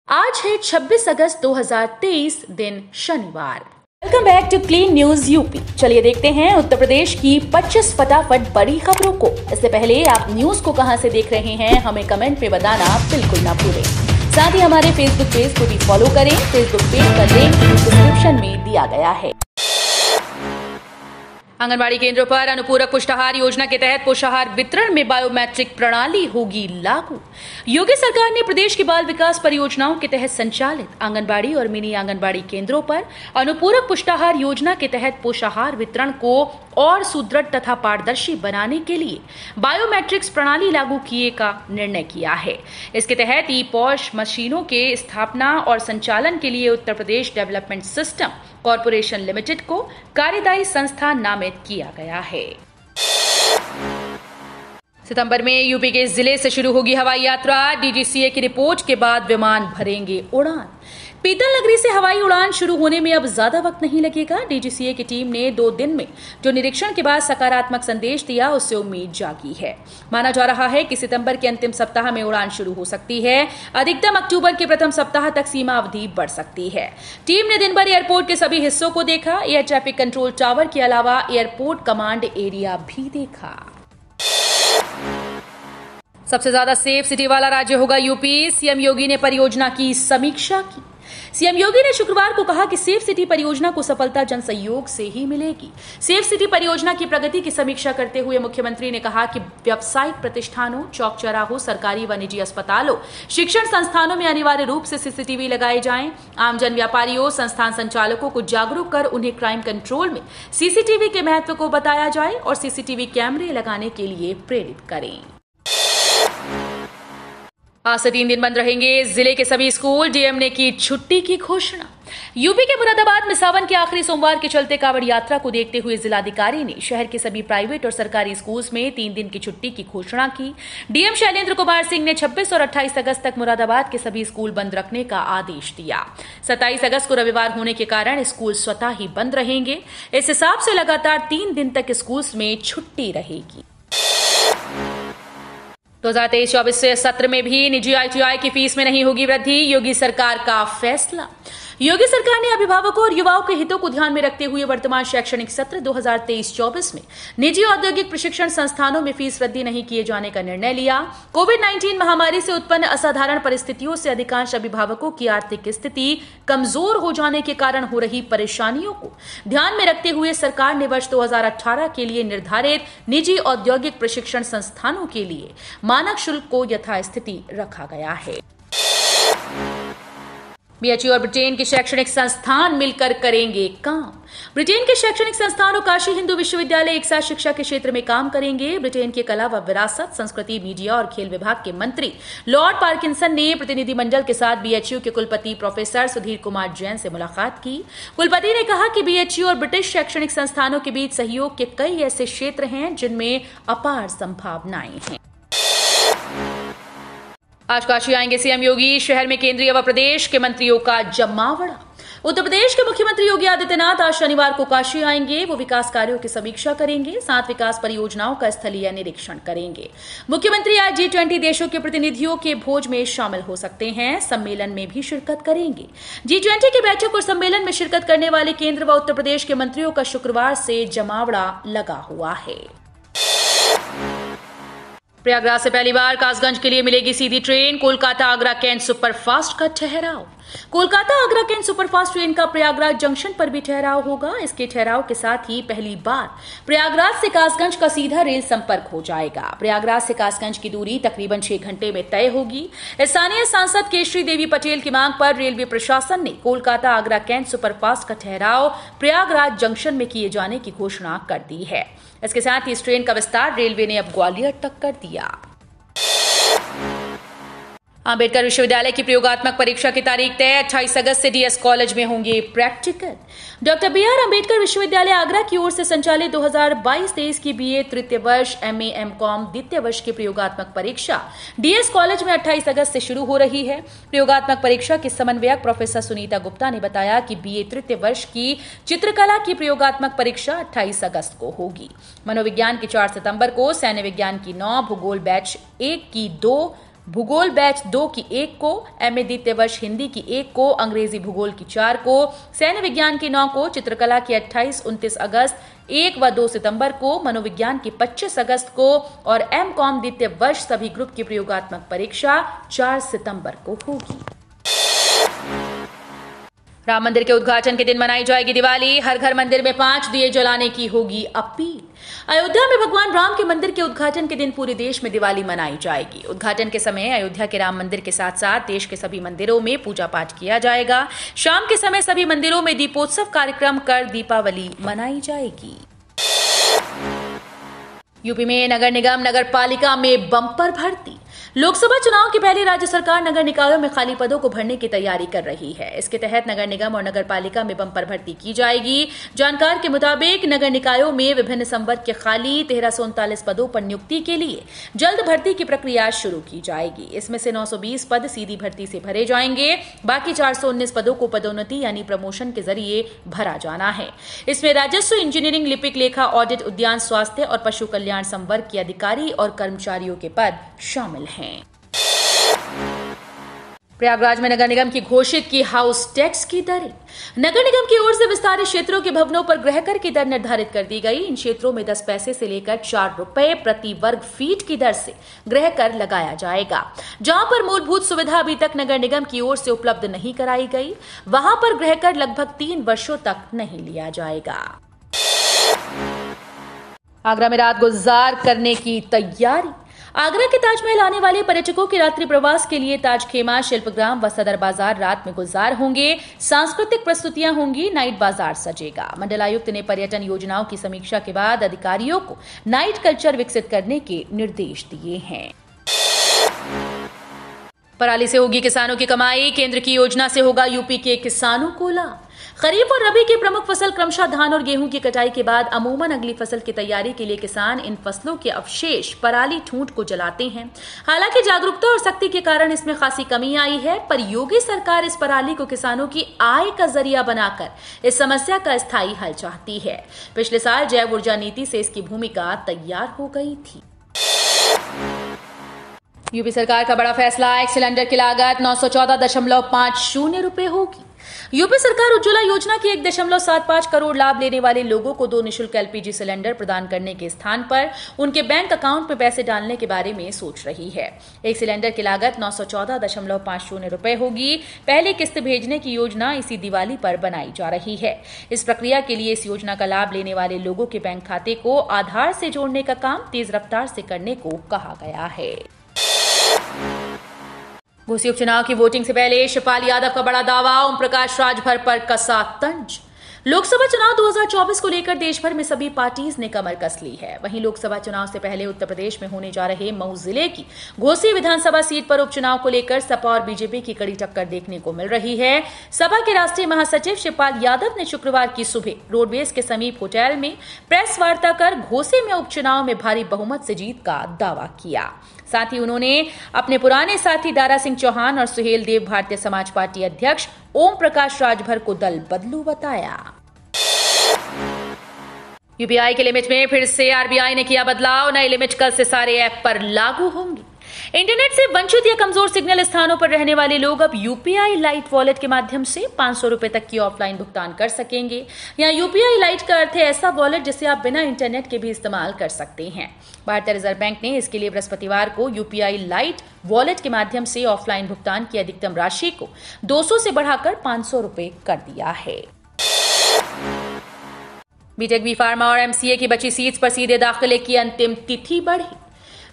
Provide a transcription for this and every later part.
आज है 26 अगस्त 2023 दिन शनिवार। Welcome back to clean news UP. चलिए देखते हैं उत्तर प्रदेश की 25 फटाफट बड़ी खबरों को। इससे पहले आप न्यूज को कहां से देख रहे हैं हमें कमेंट में बताना बिल्कुल ना भूलें। साथ ही हमारे फेसबुक पेज को भी फॉलो करें। फेसबुक पेज का लिंक डिस्क्रिप्शन में दिया गया है। आंगनबाड़ी केंद्रों पर अनुपूरक पुष्टाहार योजना के तहत पोषाहार वितरण में बायोमेट्रिक प्रणाली होगी लागू। योगी सरकार ने प्रदेश की बाल विकास परियोजनाओं के तहत संचालित आंगनबाड़ी और मिनी आंगनबाड़ी केंद्रों पर अनुपूरक पुष्टाहार योजना के तहत पोषाहार वितरण को और सुदृढ़ तथा पारदर्शी बनाने के लिए बायोमेट्रिक्स प्रणाली लागू किए का निर्णय किया है। इसके तहत ई पॉश मशीनों के स्थापना और संचालन के लिए Uttar Pradesh development system corporation limited को कार्यदायी संस्था नामित किया गया है। सितंबर में यूपी के जिले से शुरू होगी हवाई यात्रा। डीजीसीए की रिपोर्ट के बाद विमान भरेंगे उड़ान। पीतल नगरी से हवाई उड़ान शुरू होने में अब ज्यादा वक्त नहीं लगेगा। डीजीसीए की टीम ने 2 दिन में जो निरीक्षण के बाद सकारात्मक संदेश दिया, उससे उम्मीद जागी है। माना जा रहा है कि सितंबर के अंतिम सप्ताह में उड़ान शुरू हो सकती है। अधिकतम अक्टूबर के प्रथम सप्ताह तक सीमा अवधि बढ़ सकती है। टीम ने दिन भर एयरपोर्ट के सभी हिस्सों को देखा। एयर ट्रैफिक कंट्रोल टावर के अलावा एयरपोर्ट कमांड एरिया भी देखा। सबसे ज्यादा सेफ सिटी वाला राज्य होगा यूपी। सीएम योगी ने परियोजना की समीक्षा की। सीएम योगी ने शुक्रवार को कहा कि सेफ सिटी परियोजना को सफलता जन सहयोग से ही मिलेगी। सेफ सिटी परियोजना की प्रगति की समीक्षा करते हुए मुख्यमंत्री ने कहा कि व्यावसायिक प्रतिष्ठानों, चौक चौराहों, सरकारी व निजी अस्पतालों, शिक्षण संस्थानों में अनिवार्य रूप से सीसीटीवी लगाए जाएं। आमजन, व्यापारियों, संस्थान संचालकों को जागरूक कर उन्हें क्राइम कंट्रोल में सीसीटीवी के महत्व को बताया जाए और सीसीटीवी कैमरे लगाने के लिए प्रेरित करें। आज से 3 दिन बंद रहेंगे जिले के सभी स्कूल। डीएम ने की छुट्टी की घोषणा। यूपी के मुरादाबाद में सावन के आखिरी सोमवार के चलते कावड़ यात्रा को देखते हुए जिलाधिकारी ने शहर के सभी प्राइवेट और सरकारी स्कूल्स में 3 दिन की छुट्टी की घोषणा की। डीएम शैलेंद्र कुमार सिंह ने 26 और 28 अगस्त तक मुरादाबाद के सभी स्कूल बंद रखने का आदेश दिया। 27 अगस्त को रविवार होने के कारण स्कूल स्वतः ही बंद रहेंगे। इस हिसाब से लगातार 3 दिन तक स्कूल्स में छुट्टी रहेगी। 2023-24 सत्र में भी निजी आईटीआई की फीस में नहीं होगी वृद्धि। योगी सरकार का फैसला। योगी सरकार ने अभिभावकों और युवाओं के हितों को ध्यान में रखते हुए वर्तमान शैक्षणिक सत्र 2023-24 में निजी औद्योगिक प्रशिक्षण संस्थानों में फीस वृद्धि नहीं किए जाने का निर्णय लिया। कोविड-19 महामारी से उत्पन्न असाधारण परिस्थितियों से अधिकांश अभिभावकों की आर्थिक स्थिति कमजोर हो जाने के कारण हो रही परेशानियों को ध्यान में रखते हुए सरकार ने वर्ष 2018 के लिए निर्धारित निजी औद्योगिक प्रशिक्षण संस्थानों के लिए मानक शुल्क को यथास्थिति रखा गया है। बीएचयू और ब्रिटेन के शैक्षणिक संस्थान मिलकर करेंगे काम। ब्रिटेन के शैक्षणिक संस्थान और काशी हिंदू विश्वविद्यालय एक साथ शिक्षा के क्षेत्र में काम करेंगे। ब्रिटेन के कला व विरासत, संस्कृति, मीडिया और खेल विभाग के मंत्री लॉर्ड पार्किंसन ने प्रतिनिधिमंडल के साथ बीएचयू के कुलपति प्रोफेसर सुधीर कुमार जैन से मुलाकात की। कुलपति ने कहा कि बीएचयू और ब्रिटिश शैक्षणिक संस्थानों के बीच सहयोग के कई ऐसे क्षेत्र हैं जिनमें अपार संभावनाएं हैं। आज काशी आएंगे सीएम योगी। शहर में केंद्रीय व प्रदेश के मंत्रियों का जमावड़ा। उत्तर प्रदेश के मुख्यमंत्री योगी आदित्यनाथ आज शनिवार को काशी आएंगे। वो विकास कार्यों की समीक्षा करेंगे, साथ विकास परियोजनाओं का स्थलीय निरीक्षण करेंगे। मुख्यमंत्री आज G20 देशों के प्रतिनिधियों के भोज में शामिल हो सकते हैं। सम्मेलन में भी शिरकत करेंगे। G20 की बैठक और सम्मेलन में शिरकत करने वाले केंद्र व उत्तर प्रदेश के मंत्रियों का शुक्रवार से जमावड़ा लगा हुआ है। प्रयागराज से पहली बार कासगंज के लिए मिलेगी सीधी train. Kolkata Agra cantt superfast का ठहराव। Kolkata Agra cantt superfast train का प्रयागराज जंक्शन पर भी ठहराव होगा। इसके ठहराव के साथ ही पहली बार प्रयागराज से कासगंज का सीधा रेल संपर्क हो जाएगा। प्रयागराज से कासगंज की दूरी तकरीबन 6 घंटे में तय होगी। स्थानीय सांसद केशरी देवी पटेल की मांग पर रेलवे प्रशासन ने कोलकाता आगरा कैंट सुपरफास्ट का ठहराव प्रयागराज जंक्शन में किए जाने की घोषणा कर दी है। इसके साथ ही इस ट्रेन का विस्तार रेलवे ने अब ग्वालियर तक कर दिया। अंबेडकर विश्वविद्यालय की प्रयोगात्मक परीक्षा की तारीख तय। 28 अगस्त से डीएस कॉलेज में होंगे प्रैक्टिकल। डॉक्टर बीआर अंबेडकर विश्वविद्यालय आगरा की ओर से संचालित 2022-23 की बीए तृतीय वर्ष, एमए, एमकॉम द्वितीय वर्ष की प्रयोगात्मक परीक्षा डीएस कॉलेज में 28 अगस्त से शुरू हो रही है। प्रयोगात्मक परीक्षा के समन्वयक प्रोफेसर सुनीता गुप्ता ने बताया कि बीए तृतीय वर्ष की चित्रकला की प्रयोगात्मक परीक्षा 28 अगस्त को होगी। मनोविज्ञान की 4 सितंबर को, सैन्य विज्ञान की 9, भूगोल बैच 1 की 2, भूगोल बैच 2 की 1 को, MA द्वितीय वर्ष हिंदी की 1 को, अंग्रेजी भूगोल की 4 को, सैन्य विज्ञान की 9 को, चित्रकला की 28, 29 अगस्त, 1 व 2 सितंबर को, मनोविज्ञान की 25 अगस्त को और MCOM द्वितीय वर्ष सभी ग्रुप की प्रयोगात्मक परीक्षा 4 सितंबर को होगी। राम मंदिर के उद्घाटन के दिन मनाई जाएगी दिवाली, हर घर मंदिर में 5 दिए जलाने की होगी अपील। अयोध्या में भगवान राम के मंदिर के उद्घाटन के दिन पूरे देश में दिवाली मनाई जाएगी। उद्घाटन के समय अयोध्या के राम मंदिर के साथ साथ देश के सभी मंदिरों में पूजा पाठ किया जाएगा। शाम के समय सभी मंदिरों में दीपोत्सव कार्यक्रम कर दीपावली मनाई जाएगी। यूपी में नगर निगम नगर पालिका में बम्पर भर्ती। लोकसभा चुनाव के पहले राज्य सरकार नगर निकायों में खाली पदों को भरने की तैयारी कर रही है। इसके तहत नगर निगम और नगर पालिका में बम्पर भर्ती की जाएगी। जानकार के मुताबिक नगर निकायों में विभिन्न संवर्ग के खाली 1339 पदों पर नियुक्ति के लिए जल्द भर्ती की प्रक्रिया शुरू की जाएगी। इसमें से 920 पद सीधी भर्ती से भरे जाएंगे। बाकी 419 पदों को पदोन्नति यानी प्रमोशन के जरिए भरा जाना है। इसमें राजस्व, इंजीनियरिंग, लिपिक, लेखा, ऑडिट, उद्यान, स्वास्थ्य और पशु कल्याण संवर्ग के अधिकारी और कर्मचारियों के पद शामिल हैं। प्रयागराज में नगर निगम की घोषित की हाउस टैक्स की दरें। नगर निगम की ओर से विस्तारित क्षेत्रों के भवनों पर गृह कर की दर निर्धारित कर दी गई। इन क्षेत्रों में 10 पैसे से लेकर 4 रुपए प्रति वर्ग फीट की दर से गृह कर लगाया जाएगा। जहां पर मूलभूत सुविधा अभी तक नगर निगम की ओर से उपलब्ध नहीं कराई गई, वहां पर गृह कर लगभग 3 वर्षों तक नहीं लिया जाएगा। आगरा में रात गुजार करने की तैयारी। आगरा के ताजमहल आने वाले पर्यटकों के रात्रि प्रवास के लिए ताजखेमा, शिल्पग्राम व सदर बाजार रात में गुलजार होंगे। सांस्कृतिक प्रस्तुतियां होंगी, नाइट बाजार सजेगा। मंडलायुक्त ने पर्यटन योजनाओं की समीक्षा के बाद अधिकारियों को नाइट कल्चर विकसित करने के निर्देश दिए हैं। पराली से होगी किसानों की कमाई, केंद्र की योजना से होगा यूपी के किसानों को लाभ। खरीफ और रबी की प्रमुख फसल क्रमशः धान और गेहूं की कटाई के बाद अमूमन अगली फसल की तैयारी के लिए किसान इन फसलों के अवशेष पराली ठूंठ को जलाते हैं। हालांकि जागरूकता और सख्ती के कारण इसमें खासी कमी आई है, पर योगी सरकार इस पराली को किसानों की आय का जरिया बनाकर इस समस्या का स्थायी हल चाहती है। पिछले साल जैव ऊर्जा नीति से इसकी भूमिका तैयार हो गई थी। यूपी सरकार का बड़ा फैसला, एक सिलेंडर की लागत 914.50 रुपए होगी। यूपी सरकार उज्ज्वला योजना की 1.75 करोड़ लाभ लेने वाले लोगों को 2 निःशुल्क LPG सिलेंडर प्रदान करने के स्थान पर उनके बैंक अकाउंट में पैसे डालने के बारे में सोच रही है। एक सिलेंडर की लागत 914.50 रुपए होगी। पहली किस्त भेजने की योजना इसी दिवाली पर बनाई जा रही है। इस प्रक्रिया के लिए इस योजना का लाभ लेने वाले लोगों के बैंक खाते को आधार से जोड़ने का काम तेज रफ्तार से करने को कहा गया है। घोसी उपचुनाव की वोटिंग से पहले शिवपाल यादव का बड़ा दावा, ओम प्रकाश राजभर पर कसा तंज। लोकसभा चुनाव 2024 को लेकर देश भर में सभी पार्टीज ने कमर कस ली है। वहीं लोकसभा चुनाव से पहले उत्तर प्रदेश में होने जा रहे मऊ जिले की घोसी विधानसभा सीट पर उपचुनाव को लेकर सपा और बीजेपी की कड़ी टक्कर देखने को मिल रही है। सपा के राष्ट्रीय महासचिव शिवपाल यादव ने शुक्रवार की सुबह रोडवेज के समीप होटल में प्रेस वार्ता कर घोसी में उपचुनाव में भारी बहुमत से जीत का दावा किया। साथ ही उन्होंने अपने पुराने साथी दारा सिंह चौहान और सुहेल देव भारतीय समाज पार्टी अध्यक्ष ओम प्रकाश राजभर को दल बदलू बताया। यूपीआई के लिमिट में फिर से आरबीआई ने किया बदलाव। नए लिमिट कल से सारे ऐप पर लागू होंगी। इंटरनेट से वंचित या कमजोर सिग्नल स्थानों पर रहने वाले लोग अब यूपीआई लाइट वॉलेट के माध्यम से 500 रुपए तक की ऑफलाइन भुगतान कर सकेंगे। यहाँ यूपीआई लाइट का अर्थ है ऐसा वॉलेट जिसे आप बिना इंटरनेट के भी इस्तेमाल कर सकते हैं। भारतीय रिजर्व बैंक ने इसके लिए बृहस्पतिवार को यूपीआई लाइट वॉलेट के माध्यम से ऑफलाइन भुगतान की अधिकतम राशि को 200 से बढ़ाकर 500 रुपए कर दिया है। बीटेक, बी फार्मा और एमसीए की बची सीट्स पर सीधे दाखिले की अंतिम तिथि बढ़ी।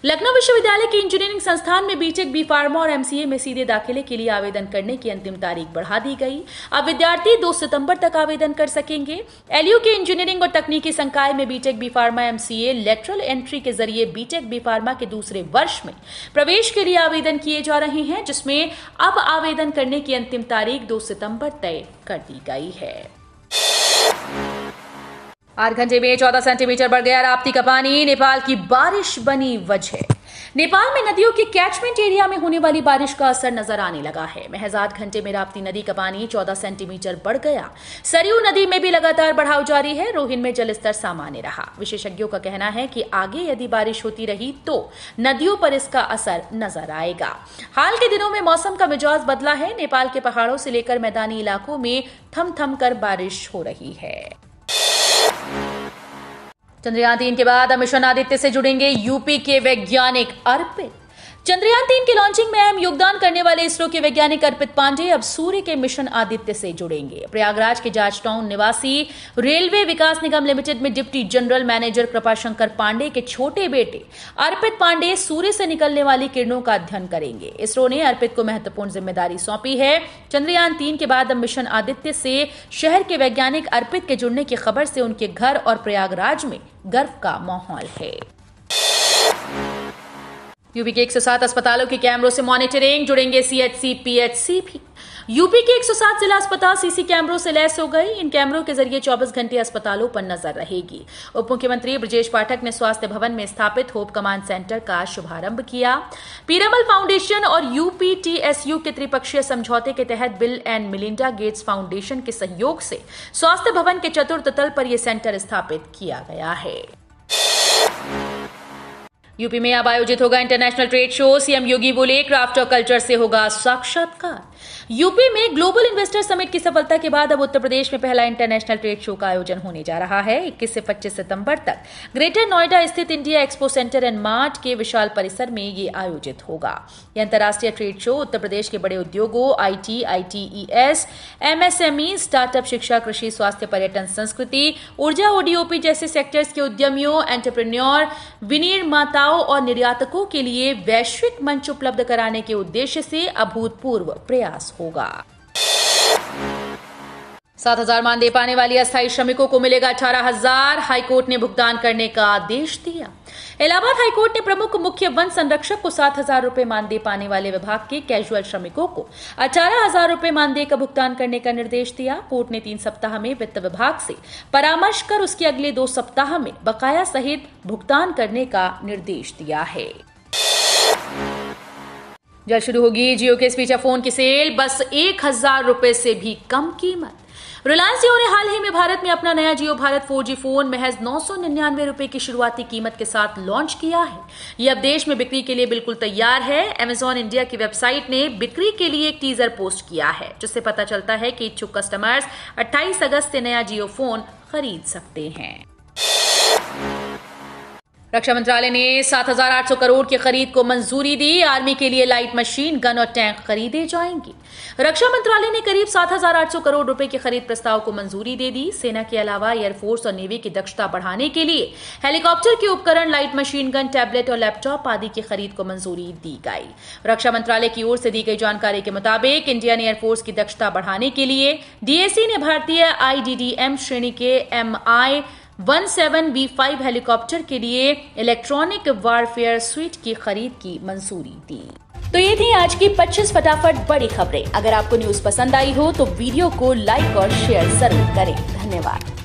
लखनऊ विश्वविद्यालय के इंजीनियरिंग संस्थान में बीटेक, बी फार्मा और एमसीए में सीधे दाखिले के लिए आवेदन करने की अंतिम तारीख बढ़ा दी गई। अब विद्यार्थी 2 सितंबर तक आवेदन कर सकेंगे। एलयू के इंजीनियरिंग और तकनीकी संकाय में B Tech, B pharma, MCA lateral entry के जरिए बीटेक, बी फार्मा के दूसरे वर्ष में प्रवेश के लिए आवेदन किए जा रहे हैं, जिसमें अब आवेदन करने की अंतिम तारीख 2 सितंबर तय कर दी गई है। 8 घंटे में 14 सेंटीमीटर बढ़ गया राप्ती का पानी। नेपाल की बारिश बनी वजह। नेपाल में नदियों के कैचमेंट एरिया में होने वाली बारिश का असर नजर आने लगा है। महज 8 घंटे में राप्ती नदी का पानी 14 सेंटीमीटर बढ़ गया। सरयू नदी में भी लगातार बढ़ाव जारी है। रोहिन में जलस्तर सामान्य रहा। विशेषज्ञों का कहना है कि आगे यदि बारिश होती रही तो नदियों पर इसका असर नजर आएगा। हाल के दिनों में मौसम का मिजाज बदला है। नेपाल के पहाड़ों से लेकर मैदानी इलाकों में थम थम कर बारिश हो रही है। चंद्रयान 3 के बाद अब मिशन आदित्य से जुड़ेंगे यूपी के वैज्ञानिक अर्पित। चंद्रयान 3 के लॉन्चिंग में अहम योगदान करने वाले इसरो के वैज्ञानिक अर्पित पांडे अब सूर्य के मिशन आदित्य से जुड़ेंगे। प्रयागराज के जार्ज टाउन निवासी रेलवे विकास निगम लिमिटेड में deputy general manager Kripashankar Pande के छोटे बेटे अर्पित पांडे सूर्य से निकलने वाली किरणों का अध्ययन करेंगे। इसरो ने अर्पित को महत्वपूर्ण जिम्मेदारी सौंपी है। चंद्रयान 3 के बाद अब मिशन आदित्य से शहर के वैज्ञानिक अर्पित के जुड़ने की खबर से उनके घर और प्रयागराज में गर्व का माहौल है। यूपी के 107 अस्पतालों के कैमरों से मॉनिटरिंग, जुड़ेंगे सीएचसी पीएचसी भी। यूपी के 107 जिला अस्पताल सीसी कैमरों से लैस हो गए। इन कैमरों के जरिए 24 घंटे अस्पतालों पर नजर रहेगी। उप मुख्यमंत्री ब्रजेश पाठक ने स्वास्थ्य भवन में स्थापित होप कमांड सेंटर का शुभारंभ किया। पीरामल फाउंडेशन और यूपीटीएसयू के त्रिपक्षीय समझौते के तहत bill and Melinda Gates foundation के सहयोग से स्वास्थ्य भवन के चतुर्थ तल पर यह सेंटर स्थापित किया गया है। यूपी में अब आयोजित होगा इंटरनेशनल ट्रेड शो। सीएम योगी बोले क्राफ्ट और कल्चर से होगा साक्षात्कार। यूपी में ग्लोबल इन्वेस्टर समिट की सफलता के बाद अब उत्तर प्रदेश में पहला इंटरनेशनल ट्रेड शो का आयोजन होने जा रहा है। 21 से 25 सितंबर तक ग्रेटर नोएडा स्थित India expo centre and mart के विशाल परिसर में ये आयोजित होगा। यह अंतर्राष्ट्रीय ट्रेड शो उत्तर प्रदेश के बड़े उद्योगों आईटी, आईटीईएस, एमएसएमई, स्टार्टअप, शिक्षा, कृषि, स्वास्थ्य, पर्यटन, संस्कृति, ऊर्जा, ओडीओपी जैसे सेक्टर्स के उद्यमियों, एंटरप्रेन्योर, विनिर्माताओं और निर्यातकों के लिए वैश्विक मंच उपलब्ध कराने के उद्देश्य से अभूतपूर्व प्रयास होगा। 7,000 मानदेय पाने वाली अस्थायी श्रमिकों को मिलेगा 18,000। हाईकोर्ट ने भुगतान करने का आदेश दिया। इलाहाबाद हाईकोर्ट ने प्रमुख मुख्य वन संरक्षक को 7,000 रुपए मानदेय पाने वाले विभाग के कैजुअल श्रमिकों को 18,000 रुपए मानदेय का भुगतान करने का निर्देश दिया। कोर्ट ने 3 सप्ताह में वित्त विभाग से परामर्श कर उसके अगले 2 सप्ताह में बकाया सहित भुगतान करने का निर्देश दिया है। जल्द शुरू होगी जियो के स्पीकर फोन की सेल, बस 1,000 रुपए से भी कम कीमत। रिलायंस जियो ने हाल ही में भारत में अपना नया जियो भारत 4G फोन महज 999 रुपए की शुरुआती कीमत के साथ लॉन्च किया है। यह अब देश में बिक्री के लिए बिल्कुल तैयार है। अमेजॉन इंडिया की वेबसाइट ने बिक्री के लिए एक टीजर पोस्ट किया है, जिससे पता चलता है कि इच्छुक कस्टमर्स 28 अगस्त से नया जियो फोन खरीद सकते हैं। रक्षा मंत्रालय ने 7,800 करोड़ की खरीद को मंजूरी दी। आर्मी के लिए लाइट मशीन गन और टैंक खरीदे जाएंगे। रक्षा मंत्रालय ने करीब 7,800 करोड़ रुपए की खरीद प्रस्ताव को मंजूरी दे दी। सेना के अलावा एयरफोर्स और नेवी की दक्षता बढ़ाने के लिए हेलीकॉप्टर के उपकरण, लाइट मशीन गन, टैबलेट और लैपटॉप आदि की खरीद को मंजूरी दी गई। रक्षा मंत्रालय की ओर से दी गई जानकारी के मुताबिक इंडियन एयरफोर्स की दक्षता बढ़ाने के लिए डीएसी ने भारतीय IDDM श्रेणी के MI-17V5 हेलीकॉप्टर के लिए इलेक्ट्रॉनिक वारफेयर स्वीट की खरीद की मंजूरी दी। तो ये थी आज की 25 फटाफट बड़ी खबरें। अगर आपको न्यूज पसंद आई हो तो वीडियो को लाइक और शेयर जरूर करें। धन्यवाद।